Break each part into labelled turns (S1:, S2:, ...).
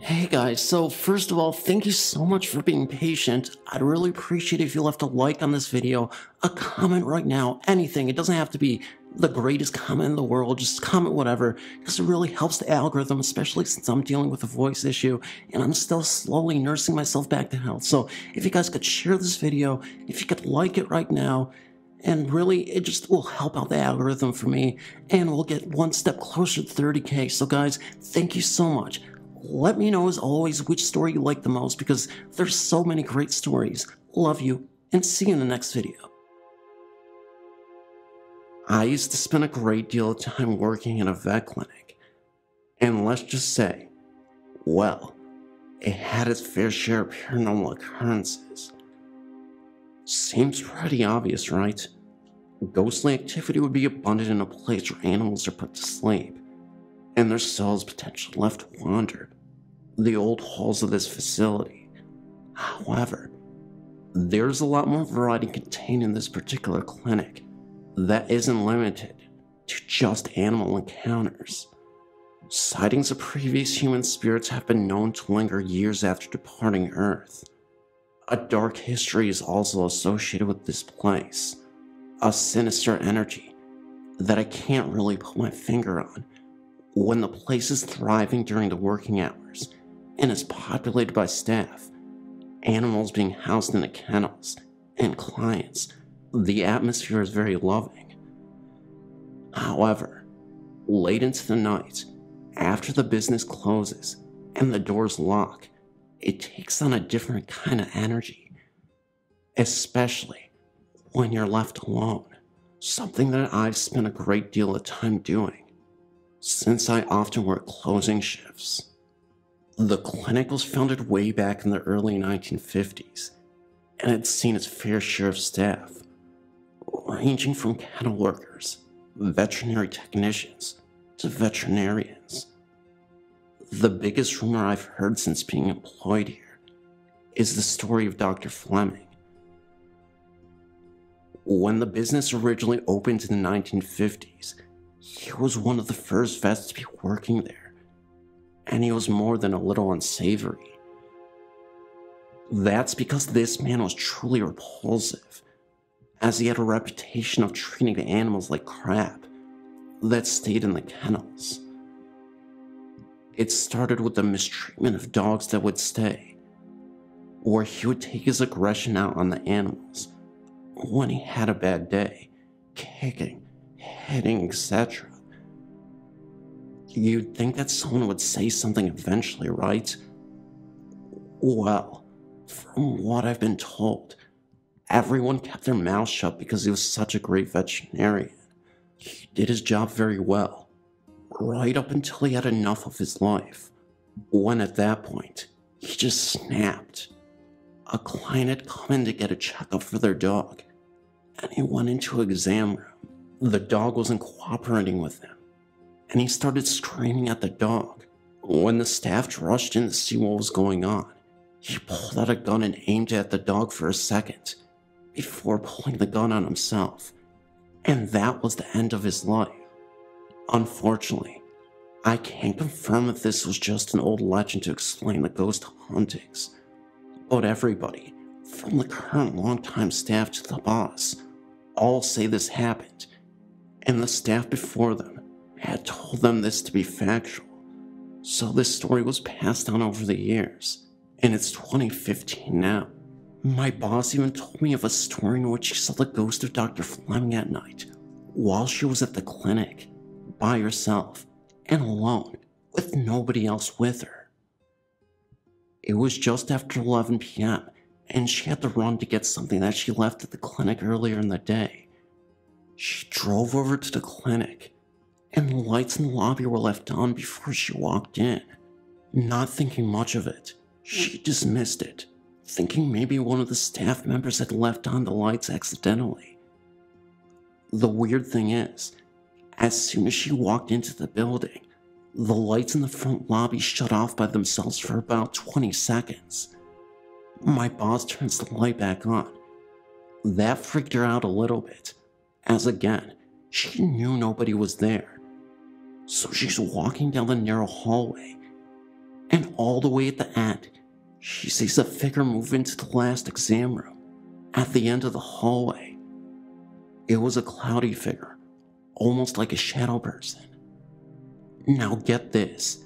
S1: Hey guys, so first of all, thank you so much for being patient. I'd really appreciate it if you left a like on this video, a comment right now, anything. It doesn't have to be the greatest comment in the world, just comment whatever, because it really helps the algorithm, especially since I'm dealing with a voice issue and I'm still slowly nursing myself back to health. So if you guys could share this video, if you could like it right now, and really, it just will help out the algorithm for me, and we'll get one step closer to 30K. So guys, thank you so much. Let me know, as always, which story you like the most, because there's so many great stories. Love you, and see you in the next video. I used to spend a great deal of time working in a vet clinic, and let's just say, well, it had its fair share of paranormal occurrences. Seems pretty obvious, right? Ghostly activity would be abundant in a place where animals are put to sleep, and their souls potentially left to wander the old halls of this facility. However, there's a lot more variety contained in this particular clinic that isn't limited to just animal encounters. Sightings of previous human spirits have been known to linger years after departing Earth. A dark history is also associated with this place, a sinister energy that I can't really put my finger on. When the place is thriving during the working hours and is populated by staff, animals being housed in the kennels, and clients, the atmosphere is very loving. However, late into the night, after the business closes and the doors lock, it takes on a different kind of energy, especially when you're left alone, something that I've spent a great deal of time doing, since I often work closing shifts. The clinic was founded way back in the early 1950s, and had seen its fair share of staff, ranging from kennel workers, veterinary technicians, to veterinarians. The biggest rumor I've heard since being employed here is the story of Dr. Fleming. When the business originally opened in the 1950s, he was one of the first vets to be working there, and he was more than a little unsavory. That's because this man was truly repulsive, as he had a reputation of treating the animals like crap that stayed in the kennels. It started with the mistreatment of dogs that would stay, where he would take his aggression out on the animals when he had a bad day, kicking, hitting, etc. You'd think that someone would say something eventually, right? Well, from what I've been told, everyone kept their mouth shut because he was such a great veterinarian. He did his job very well, right up until he had enough of his life, when at that point, he just snapped. A client had come in to get a checkup for their dog, and he went into an exam room. The dog wasn't cooperating with him, and he started screaming at the dog. When the staff rushed in to see what was going on, he pulled out a gun and aimed it at the dog for a second, before pulling the gun on himself, and that was the end of his life. Unfortunately, I can't confirm if this was just an old legend to explain the ghost hauntings, but everybody, from the current longtime staff to the boss, all say this happened, and the staff before them had told them this to be factual. So this story was passed on over the years, and it's 2015 now. My boss even told me of a story in which she saw the ghost of Dr. Fleming at night, while she was at the clinic, by herself, and alone, with nobody else with her. It was just after 11 p.m., and she had to run to get something that she left at the clinic earlier in the day. She drove over to the clinic, and the lights in the lobby were left on before she walked in. Not thinking much of it, she dismissed it, thinking maybe one of the staff members had left on the lights accidentally. The weird thing is, as soon as she walked into the building, the lights in the front lobby shut off by themselves for about 20 seconds. My boss turns the light back on. That freaked her out a little bit, as again, She knew nobody was there. So she's walking down the narrow hallway, and all the way at the end, she sees a figure move into the last exam room at the end of the hallway. It was a cloudy figure, almost like a shadow person. Now get this,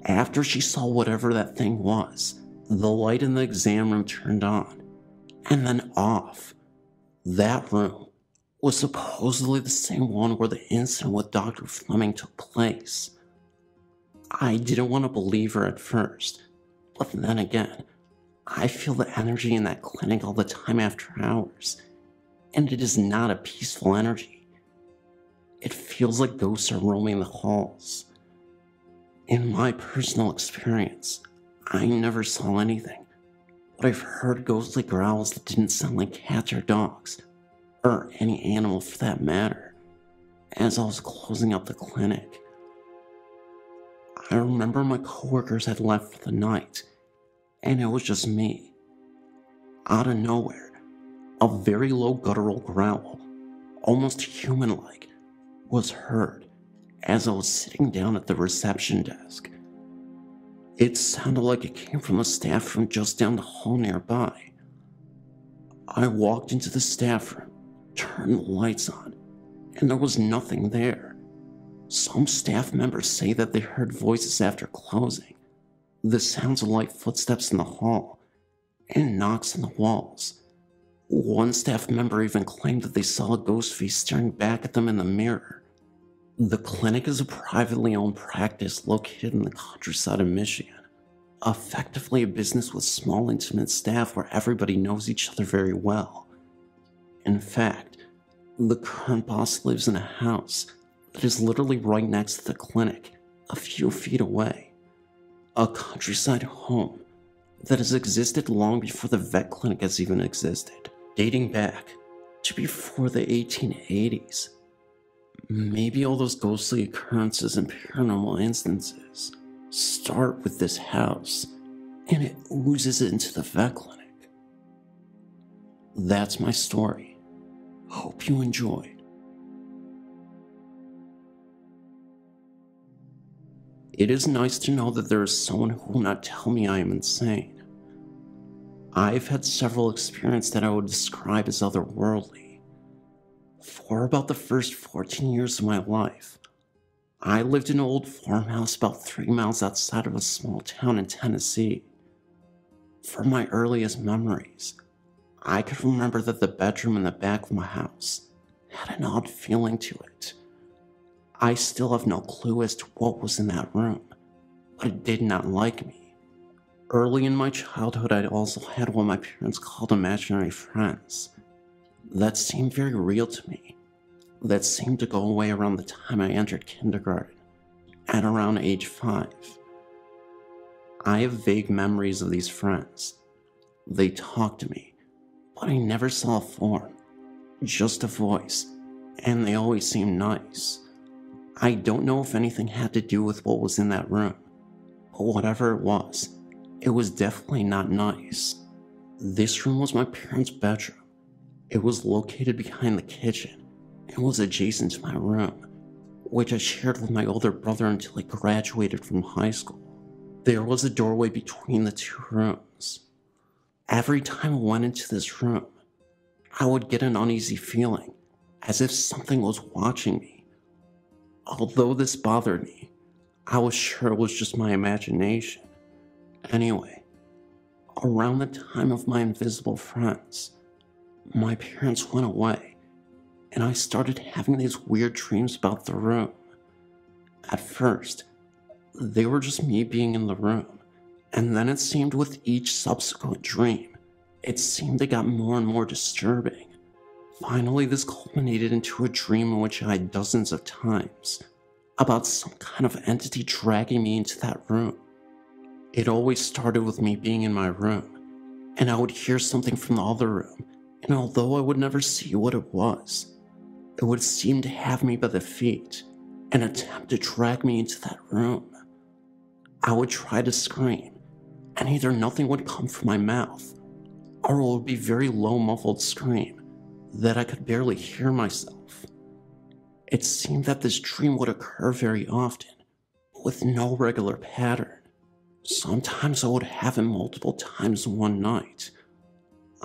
S1: after she saw whatever that thing was, the light in the exam room turned on, and then off. That room was supposedly the same one where the incident with Dr. Fleming took place. I didn't want to believe her at first, but then again, I feel the energy in that clinic all the time after hours, and it is not a peaceful energy. It feels like ghosts are roaming the halls. In my personal experience, I never saw anything, but I've heard ghostly growls that didn't sound like cats or dogs, or any animal for that matter, as I was closing up the clinic. I remember my coworkers had left for the night, and it was just me. Out of nowhere, a very low guttural growl, almost human-like, was heard as I was sitting down at the reception desk. It sounded like it came from the staff room just down the hall nearby. I walked into the staff room, turned the lights on, and there was nothing there. Some staff members say that they heard voices after closing, the sounds of light footsteps in the hall, and knocks on the walls. One staff member even claimed that they saw a ghost face staring back at them in the mirror. The clinic is a privately owned practice located in the countryside of Michigan, effectively a business with small, intimate staff where everybody knows each other very well. In fact, the current boss lives in a house that is literally right next to the clinic, a few feet away. A countryside home that has existed long before the vet clinic has even existed, dating back to before the 1880s. Maybe all those ghostly occurrences and paranormal instances start with this house, and it oozes into the vet clinic. That's my story. Hope you enjoyed. It is nice to know that there is someone who will not tell me I am insane. I've had several experiences that I would describe as otherworldly. For about the first 14 years of my life, I lived in an old farmhouse about 3 miles outside of a small town in Tennessee. From my earliest memories, I could remember that the bedroom in the back of my house had an odd feeling to it. I still have no clue as to what was in that room, but it did not like me. Early in my childhood, I also had what my parents called imaginary friends. That seemed very real to me. That seemed to go away around the time I entered kindergarten, at around age 5. I have vague memories of these friends. They talked to me, but I never saw a form, just a voice, and they always seemed nice. I don't know if anything had to do with what was in that room, but whatever it was definitely not nice. This room was my parents' bedroom. It was located behind the kitchen and was adjacent to my room, which I shared with my older brother until I graduated from high school. There was a doorway between the two rooms. Every time I went into this room, I would get an uneasy feeling, as if something was watching me. Although this bothered me, I was sure it was just my imagination. Anyway, around the time of my invisible friends, my parents went away, and I started having these weird dreams about the room. At first, they were just me being in the room, and then it seemed with each subsequent dream, it seemed they got more and more disturbing. Finally, this culminated into a dream in which I had dozens of times about some kind of entity dragging me into that room. It always started with me being in my room, and I would hear something from the other room, and although I would never see what it would seem to have me by the feet and attempt to drag me into that room. I would try to scream, and either nothing would come from my mouth, or it would be very low muffled scream that I could barely hear myself. It seemed that this dream would occur very often, with no regular pattern. Sometimes I would have it multiple times in one night.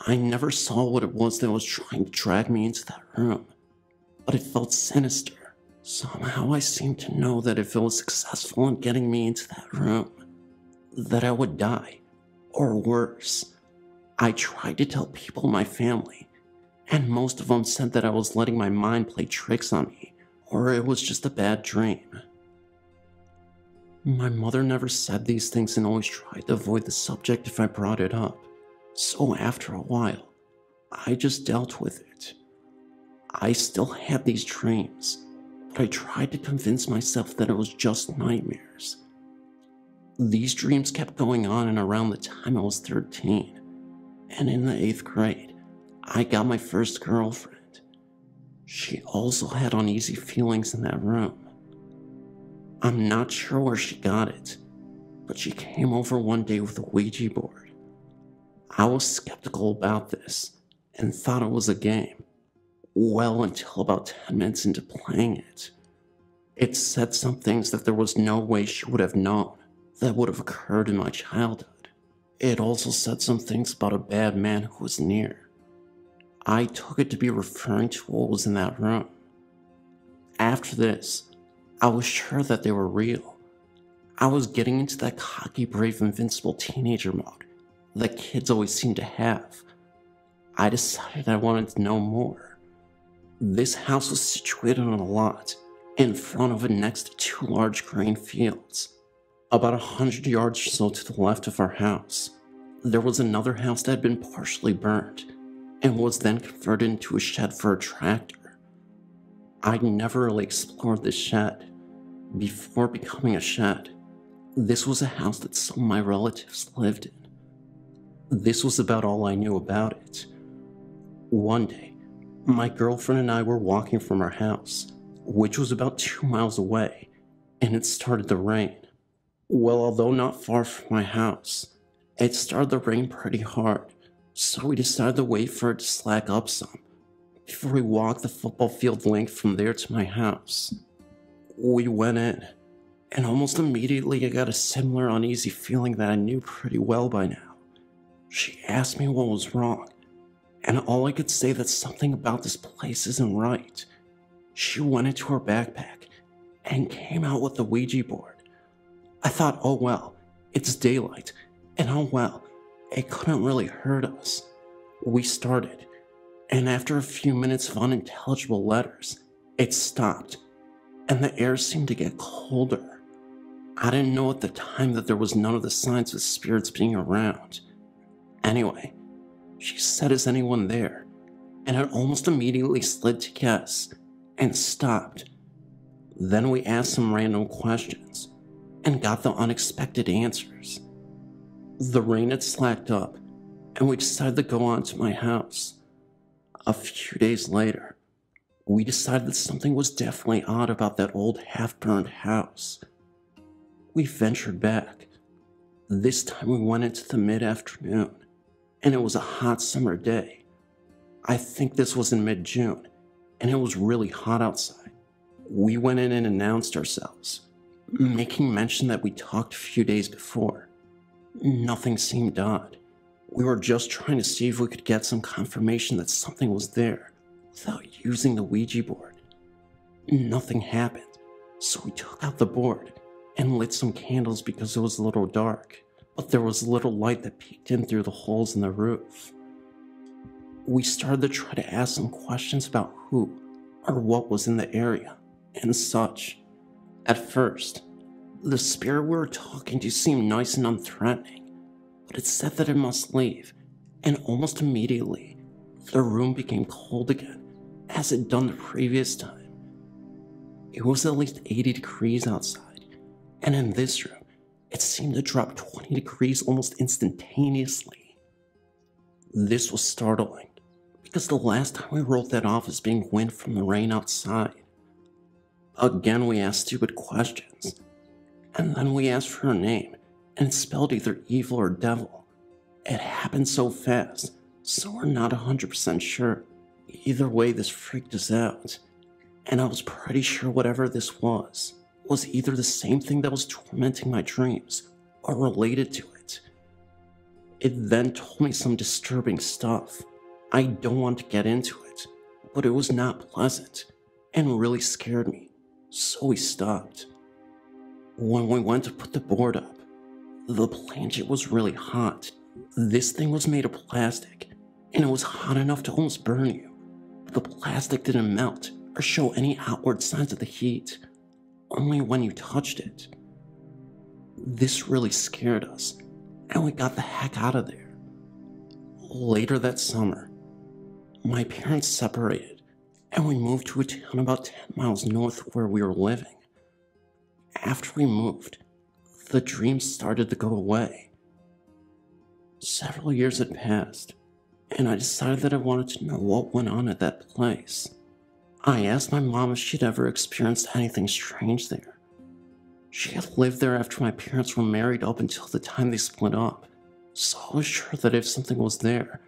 S1: I never saw what it was that was trying to drag me into that room, but it felt sinister. Somehow I seemed to know that if it was successful in getting me into that room, that I would die, or worse. I tried to tell people in my family, and most of them said that I was letting my mind play tricks on me, or it was just a bad dream. My mother never said these things and always tried to avoid the subject if I brought it up, so after a while, I just dealt with it. I still had these dreams, but I tried to convince myself that it was just nightmares. These dreams kept going on and around the time I was 13, and in the 8th grade, I got my first girlfriend. She also had uneasy feelings in that room. I'm not sure where she got it, but she came over one day with a Ouija board. I was skeptical about this and thought it was a game. Well, until about 10 minutes into playing it. It said some things that there was no way she would have known that would have occurred in my childhood. It also said some things about a bad man who was near. I took it to be referring to what was in that room. After this, I was sure that they were real. I was getting into that cocky, brave, invincible teenager mode that kids always seem to have. I decided I wanted to know more. This house was situated on a lot, in front of and next to 2 large grain fields. About 100 yards or so to the left of our house, there was another house that had been partially burned, and was then converted into a shed for a tractor. I'd never really explored this shed. Before becoming a shed, this was a house that some of my relatives lived in. This was about all I knew about it. One day, my girlfriend and I were walking from our house, which was about 2 miles away, and it started to rain. Well, although not far from my house, it started to rain pretty hard, so we decided to wait for it to slack up some before we walked the football field length from there to my house. We went in, and almost immediately I got a similar uneasy feeling that I knew pretty well by now. She asked me what was wrong, and all I could say that something about this place isn't right. She went into her backpack and came out with the Ouija board. I thought, oh well, it's daylight, and oh well, it couldn't really hurt us. We started, and after a few minutes of unintelligible letters, it stopped, and the air seemed to get colder. I didn't know at the time that there was none of the signs of spirits being around. Anyway, she said, "Is anyone there?" And it almost immediately slid to yes, and stopped. Then we asked some random questions, and got the unexpected answers. The rain had slacked up, and we decided to go on to my house. A few days later, we decided that something was definitely odd about that old half-burned house. We ventured back. This time we went into the mid-afternoon, and it was a hot summer day. I think this was in mid-June, and it was really hot outside. We went in and announced ourselves, making mention that we talked a few days before. Nothing seemed odd. We were just trying to see if we could get some confirmation that something was there without using the Ouija board. Nothing happened, so we took out the board and lit some candles because it was a little dark, but there was a little light that peeked in through the holes in the roof. We started to try to ask some questions about who or what was in the area and such. At first, the spirit we were talking to seemed nice and unthreatening, but it said that it must leave, and almost immediately, the room became cold again, as it had done the previous time. It was at least 80 degrees outside, and in this room, it seemed to drop 20 degrees almost instantaneously. This was startling, because the last time we wrote that off as being wind from the rain outside. Again, we asked stupid questions, and then we asked for her name, and it spelled either evil or devil. It happened so fast, so we're not 100% sure. Either way, this freaked us out. and I was pretty sure whatever this was either the same thing that was tormenting my dreams or related to it. It then told me some disturbing stuff. I don't want to get into it, but it was not pleasant and really scared me, so we stopped. When we went to put the board up, the blanket was really hot. This thing was made of plastic, and it was hot enough to almost burn you. But the plastic didn't melt or show any outward signs of the heat, only when you touched it. This really scared us, and we got the heck out of there. Later that summer, my parents separated, and we moved to a town about 10 miles north of where we were living. After we moved, the dreams started to go away. Several years had passed, and I decided that I wanted to know what went on at that place. I asked my mom if she'd ever experienced anything strange there. She had lived there after my parents were married up until the time they split up, so I was sure that if something was there,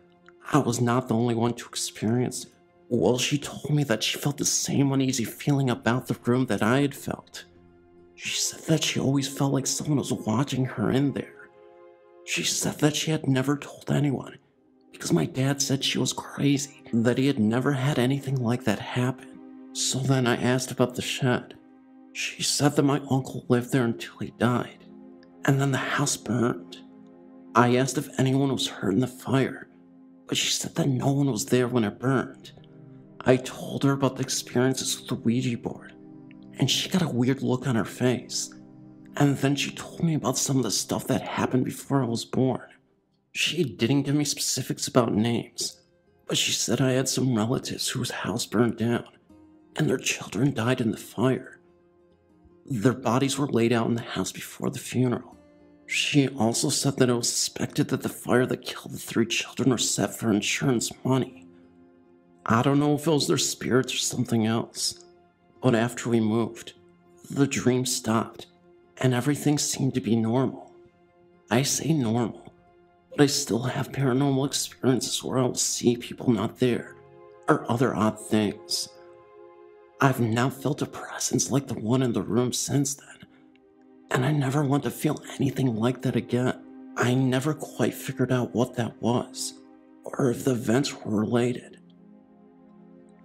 S1: I was not the only one to experience it. Well, she told me that she felt the same uneasy feeling about the room that I had felt. She said that she always felt like someone was watching her in there. She said that she had never told anyone, because my dad said she was crazy, that he had never had anything like that happen. So then I asked about the shed. She said that my uncle lived there until he died, and then the house burned. I asked if anyone was hurt in the fire, but she said that no one was there when it burned. I told her about the experiences with the Ouija board, and she got a weird look on her face. And then she told me about some of the stuff that happened before I was born. She didn't give me specifics about names, but she said I had some relatives whose house burned down, and their children died in the fire. Their bodies were laid out in the house before the funeral. She also said that it was suspected that the fire that killed the 3 children was set for insurance money. I don't know if it was their spirits or something else, but after we moved, the dream stopped, and everything seemed to be normal. I say normal, but I still have paranormal experiences where I will see people not there, or other odd things. I've now felt a presence like the one in the room since then, and I never want to feel anything like that again. I never quite figured out what that was, or if the events were related.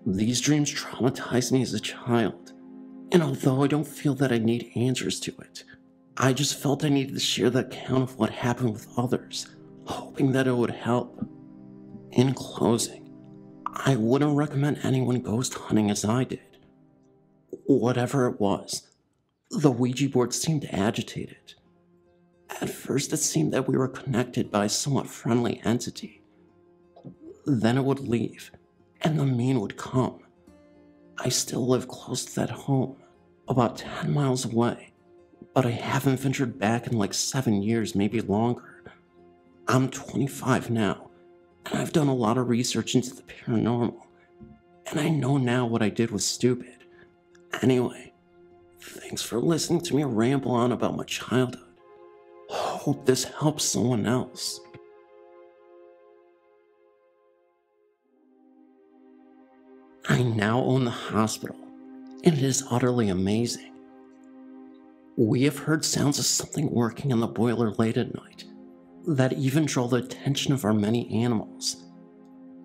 S1: These dreams traumatized me as a child, and although I don't feel that I need answers to it, I just felt I needed to share the account of what happened with others, hoping that it would help. In closing, I wouldn't recommend anyone ghost hunting as I did. Whatever it was, the Ouija board seemed agitated. At first it seemed that we were connected by a somewhat friendly entity. Then it would leave, and the mean would come. I still live close to that home, about 10 miles away, but I haven't ventured back in like 7 years, maybe longer. I'm 25 now, and I've done a lot of research into the paranormal, and I know now what I did was stupid. Anyway, thanks for listening to me ramble on about my childhood. Hope this helps someone else. I now own the hospital, and it is utterly amazing. We have heard sounds of something working in the boiler late at night that even draw the attention of our many animals.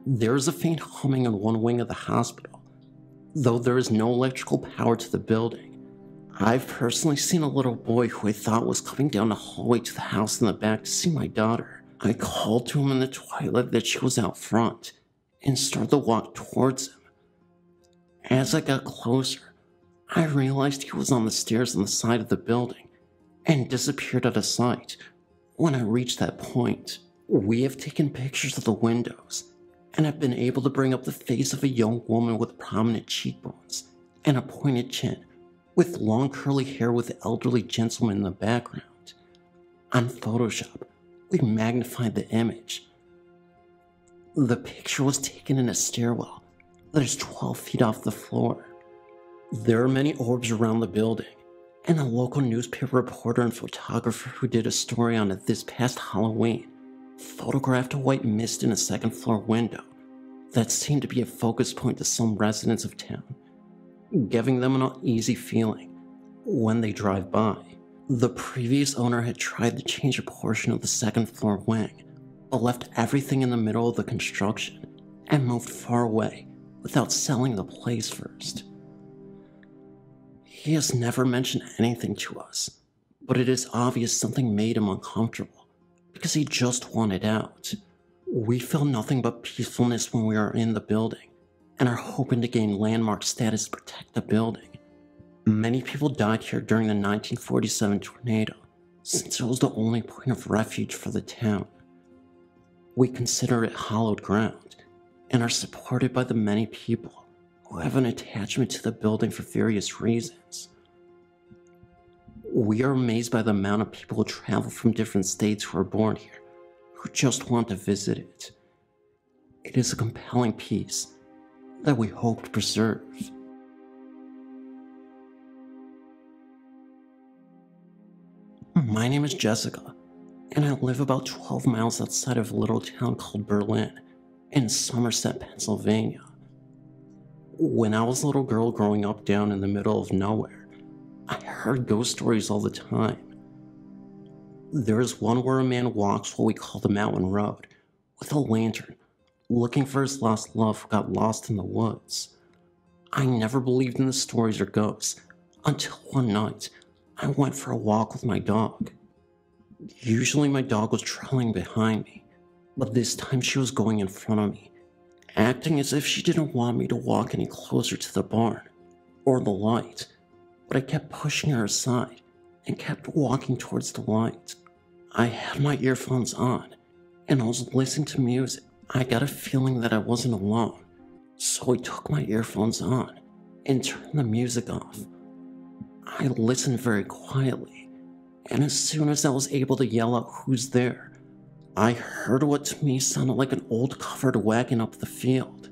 S1: There is a faint humming in one wing of the hospital, though there is no electrical power to the building. I've personally seen a little boy who I thought was coming down the hallway to the house in the back to see my daughter. I called to him in the twilight that she was out front and started to walk towards him. As I got closer, I realized he was on the stairs on the side of the building and disappeared out of sight. When I reached that point, we have taken pictures of the windows and have been able to bring up the face of a young woman with prominent cheekbones and a pointed chin, with long curly hair with an elderly gentleman in the background. On Photoshop, we magnified the image. The picture was taken in a stairwell that is 12 feet off the floor. There are many orbs around the building, and a local newspaper reporter and photographer who did a story on it this past Halloween photographed a white mist in a second floor window that seemed to be a focus point to some residents of town. giving them an uneasy feeling when they drive by. The previous owner had tried to change a portion of the second floor wing, but left everything in the middle of the construction and moved far away without selling the place first. He has never mentioned anything to us, but it is obvious something made him uncomfortable because he just wanted out. We feel nothing but peacefulness when we are in the building and are hoping to gain landmark status to protect the building. Many people died here during the 1947 tornado, since it was the only point of refuge for the town. We consider it hallowed ground, and are supported by the many people who have an attachment to the building for various reasons. We are amazed by the amount of people who travel from different states who are born here, who just want to visit it. It is a compelling piece that we hope to preserve. My name is Jessica, and I live about 12 miles outside of a little town called Berlin in Somerset, Pennsylvania. When I was a little girl growing up down in the middle of nowhere, I heard ghost stories all the time. There is one where a man walks what we call the mountain road with a lantern, looking for his lost love who got lost in the woods. I never believed in the stories or ghosts until one night I went for a walk with my dog. Usually my dog was trailing behind me, but this time she was going in front of me, acting as if she didn't want me to walk any closer to the barn or the light, but I kept pushing her aside and kept walking towards the light. I had my earphones on and I was listening to music. I got a feeling that I wasn't alone, so I took my earphones on and turned the music off. I listened very quietly, and as soon as I was able to yell out "Who's there?", I heard what to me sounded like an old covered wagon up the field.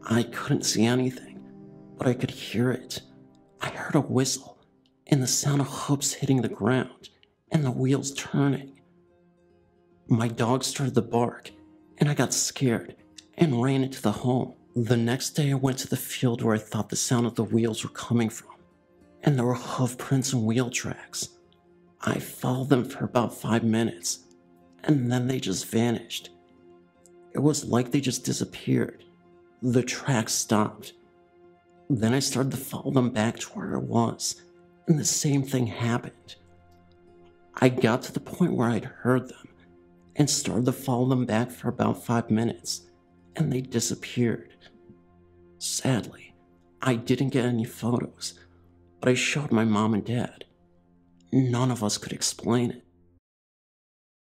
S1: I couldn't see anything, but I could hear it. I heard a whistle, and the sound of hooves hitting the ground, and the wheels turning. My dog started to bark, and I got scared and ran into the home. The next day I went to the field where I thought the sound of the wheels were coming from, and there were hoof prints and wheel tracks. I followed them for about 5 minutes, and then they just vanished. It was like they just disappeared. The tracks stopped. Then I started to follow them back to where I was, and the same thing happened. I got to the point where I'd heard them, and started to follow them back for about 5 minutes, and they disappeared. Sadly, I didn't get any photos, but I showed my mom and dad. None of us could explain it.